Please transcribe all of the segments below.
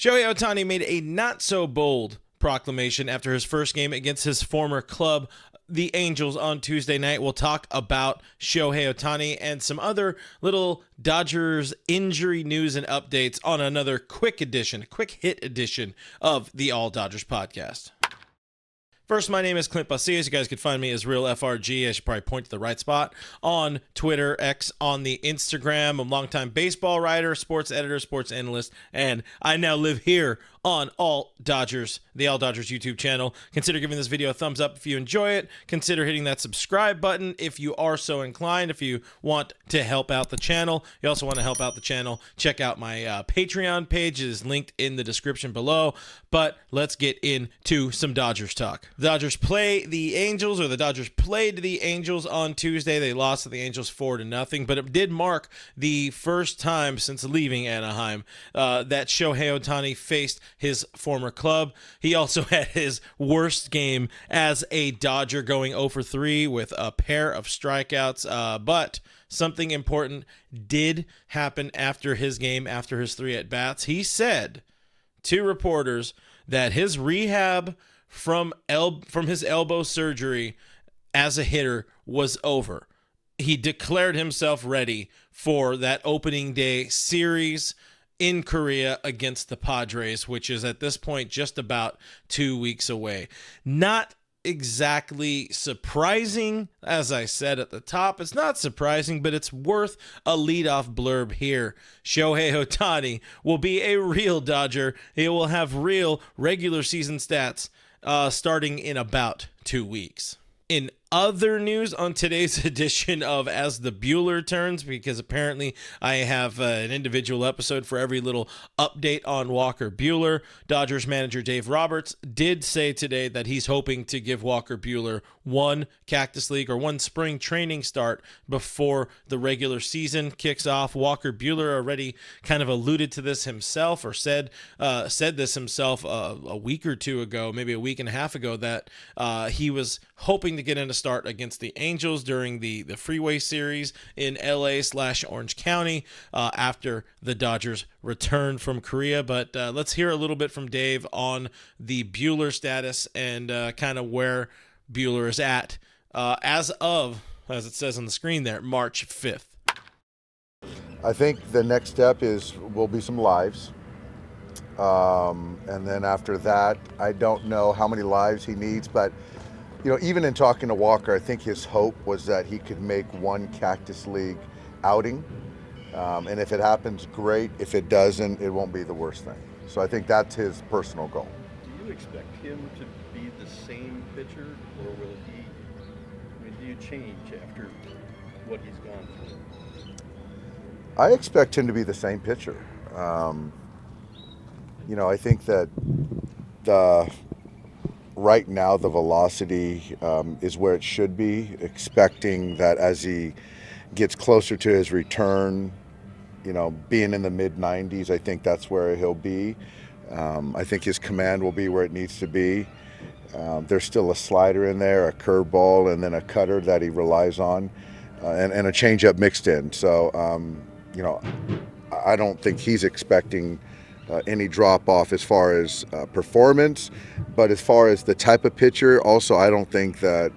Shohei Ohtani made a not-so-bold proclamation after his first game against his former club, the Angels, on Tuesday night. We'll talk about Shohei Ohtani and some other little Dodgers injury news and updates on another quick hit edition of the All Dodgers podcast. First, my name is Clint Basillas. You guys can find me as Real FRG. I should probably point to the right spot on Twitter, X, on the Instagram. I'm a longtime baseball writer, sports editor, sports analyst, and I now live here on All Dodgers, the All Dodgers YouTube channel. Consider giving this video a thumbs up if you enjoy it. Consider hitting that subscribe button if you are so inclined, if you want to help out the channel. You also want to help out the channel, check out my Patreon page. It is linked in the description below. But let's get into some Dodgers talk. The Dodgers play the Angels, or the Dodgers played the Angels on Tuesday. They lost to the Angels 4-0, but it did mark the first time since leaving Anaheim that Shohei Ohtani faced his former club. He also had his worst game as a Dodger, going 0-for-3 with a pair of strikeouts, but something important did happen after his game, after his 3 at-bats. He said to reporters that his rehab from his elbow surgery as a hitter was over. He declared himself ready for that opening day series in Korea against the Padres, which is at this point just about 2 weeks away. Not exactly surprising, as I said at the top. It's not surprising, but it's worth a leadoff blurb here. Shohei Ohtani will be a real Dodger. He will have real regular season stats starting in about 2 weeks. In other news on today's edition of As the Buehler Turns, because apparently I have an individual episode for every little update on Walker Buehler, Dodgers manager Dave Roberts did say today that he's hoping to give Walker Buehler one Cactus League or one spring training start before the regular season kicks off. Walker Buehler already kind of alluded to this himself, or said this himself a week or two ago, maybe a week and a half ago, that he was hoping to get in a start against the Angels during the Freeway Series in LA/Orange County after the Dodgers returned from Korea. But let's hear a little bit from Dave on the Buehler status and kind of where Buehler is at as of, as it says on the screen there, March 5th. I think the next step will be some lives. And then after that, I don't know how many lives he needs, but even in talking to Walker, I think his hope was that he could make one Cactus League outing. And if it happens, great. If it doesn't, it won't be the worst thing. So I think that's his personal goal. Do you expect him to be the same pitcher, or will do you change after what he's gone through? I expect him to be the same pitcher. I think that right now the velocity is where it should be, expecting that as he gets closer to his return, being in the mid-90s, I think that's where he'll be. I think his command will be where it needs to be. There's still a slider in there, a curveball, and then a cutter that he relies on, and a changeup mixed in. So, I don't think he's expecting any drop-off as far as performance, but as far as the type of pitcher, also I don't think that,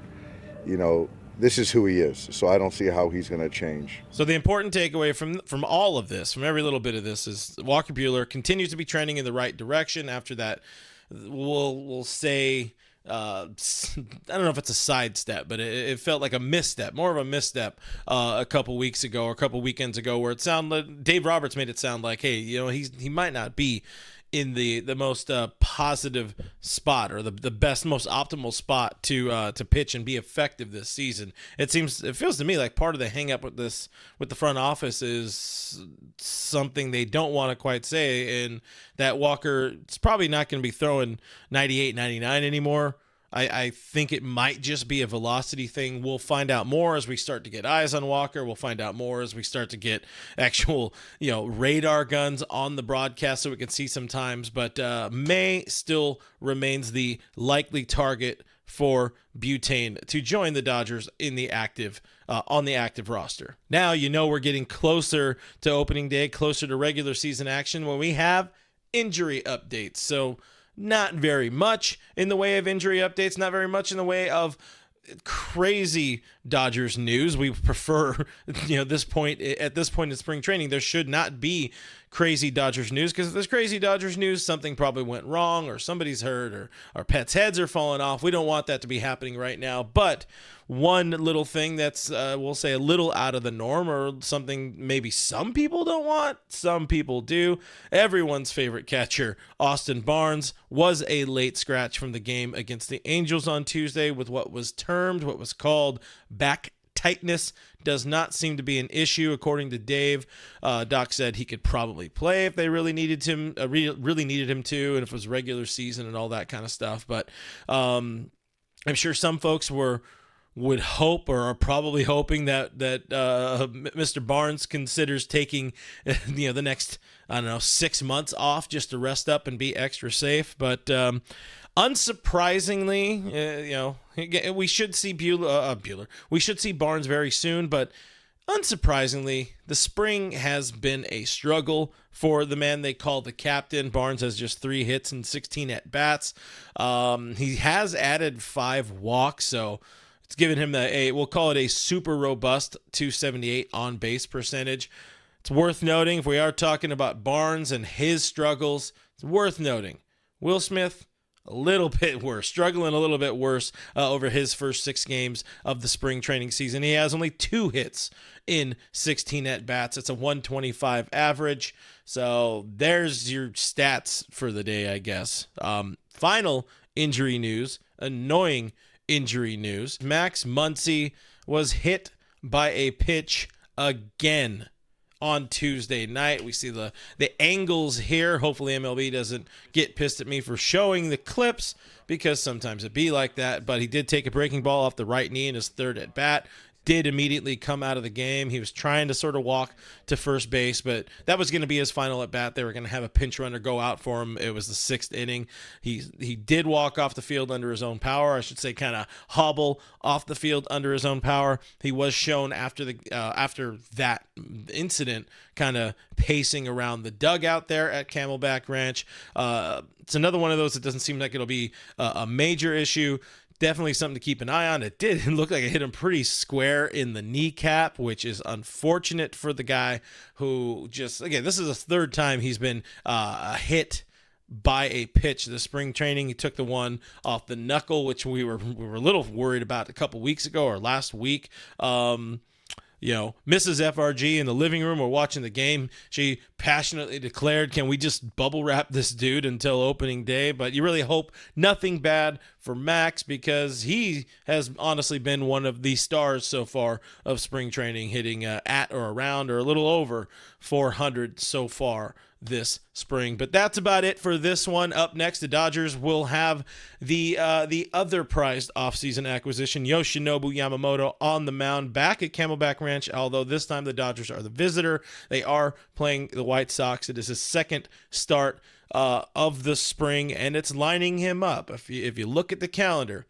this is who he is, so I don't see how he's going to change. So the important takeaway from all of this, from every little bit of this, is Walker Buehler continues to be trending in the right direction. After that, we'll say, I don't know if it's a sidestep, but it felt like a misstep, more of a misstep a couple weeks ago or a couple weekends ago, where it sounded like Dave Roberts made it sound like, hey, he might not be in the most positive spot, or the best, most optimal spot to pitch and be effective this season. It feels to me like part of the hang up with the front office is something they don't want to quite say, and that Walker is probably not going to be throwing 98, 99 anymore. I think it might just be a velocity thing. We'll find out more as we start to get eyes on Walker. We'll find out more as we start to get actual, radar guns on the broadcast so we can see sometimes. But May still remains the likely target for Butane to join the Dodgers in the active on the active roster. Now we're getting closer to opening day, closer to regular season action, when we have injury updates. So not very much in the way of injury updates, not very much in the way of crazy Dodgers news. We prefer, at this point in spring training, there should not be crazy Dodgers news, because if there's crazy Dodgers news, something probably went wrong, or somebody's hurt, or our pets' heads are falling off. We don't want that to be happening right now. But one little thing that's, we'll say, a little out of the norm, or something maybe some people don't want, some people do. Everyone's favorite catcher, Austin Barnes, was a late scratch from the game against the Angels on Tuesday with what was called back tightness. Does not seem to be an issue, according to Dave. Doc said he could probably play if they really needed him, really needed him to, and if it was regular season and all that kind of stuff. But I'm sure some folks would hope, or are probably hoping, that Mr. Barnes considers taking the next, 6 months off just to rest up and be extra safe. But unsurprisingly, we should see Buehler. We should see Barnes very soon, but unsurprisingly, the spring has been a struggle for the man they call the captain. Barnes has just 3 hits and 16 at-bats. He has added 5 walks, so it's given him we'll call it a super robust 278 on-base percentage. It's worth noting, if we are talking about Barnes and his struggles, it's worth noting Will Smith, a little bit worse, struggling a little bit worse over his first 6 games of the spring training season. He has only 2 hits in 16 at-bats. It's a 125 average. So there's your stats for the day, I guess. Final injury news, annoying injury news. Max Muncy was hit by a pitch again on Tuesday night. We see the angles here. Hopefully MLB doesn't get pissed at me for showing the clips, because sometimes it be like that. But he did take a breaking ball off the right knee in his 3rd at bat. Did immediately come out of the game. He was trying to sort of walk to first base, but that was going to be his final at bat. They were going to have a pinch runner go out for him. It was the 6th inning. He did walk off the field under his own power. I should say, kind of hobble off the field under his own power. He was shown after that incident, kind of pacing around the dugout there at Camelback Ranch. It's another one of those that doesn't seem like it'll be a major issue. Definitely something to keep an eye on. It did look like it hit him pretty square in the kneecap, which is unfortunate for the guy who this is the 3rd time he's been hit by a pitch this spring training. He took the one off the knuckle, which we were a little worried about a couple weeks ago, or last week. Mrs. FRG in the living room, we're watching the game. She passionately declared, can we just bubble wrap this dude until opening day? But you really hope nothing bad for Max, because he has honestly been one of the stars so far of spring training, hitting at or around or a little over 400 so far this spring. But that's about it for this one. Up next, the Dodgers will have the other prized offseason acquisition, Yoshinobu Yamamoto, on the mound back at Camelback Ranch, although this time the Dodgers are the visitor. They are playing the White Sox. It is his 2nd start of the spring, and it's lining him up. If you look at the calendar,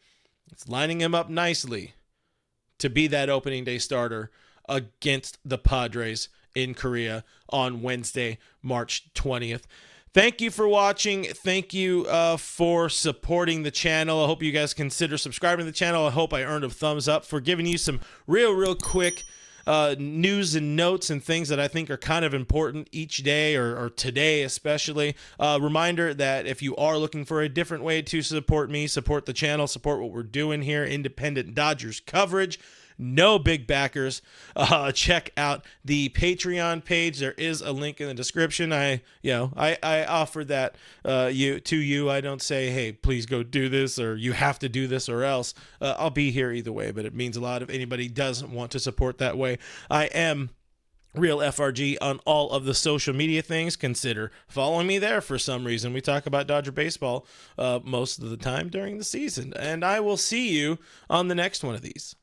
it's lining him up nicely to be that opening day starter against the Padres in Korea on Wednesday, March 20th. Thank you for watching. Thank you for supporting the channel. I hope you guys consider subscribing to the channel. I hope I earned a thumbs up for giving you some real quick news and notes and things that I think are kind of important each day, or today especially. Reminder that if you are looking for a different way to support me, support the channel, support what we're doing here, independent Dodgers coverage, no big backers, check out the Patreon page. There is a link in the description. I offer that to you. I don't say, hey, please go do this, or you have to do this or else. I'll be here either way, but it means a lot if anybody doesn't want to support that way. I am Real FRG on all of the social media things. Consider following me there for some reason. We talk about Dodger baseball most of the time during the season, and I will see you on the next one of these.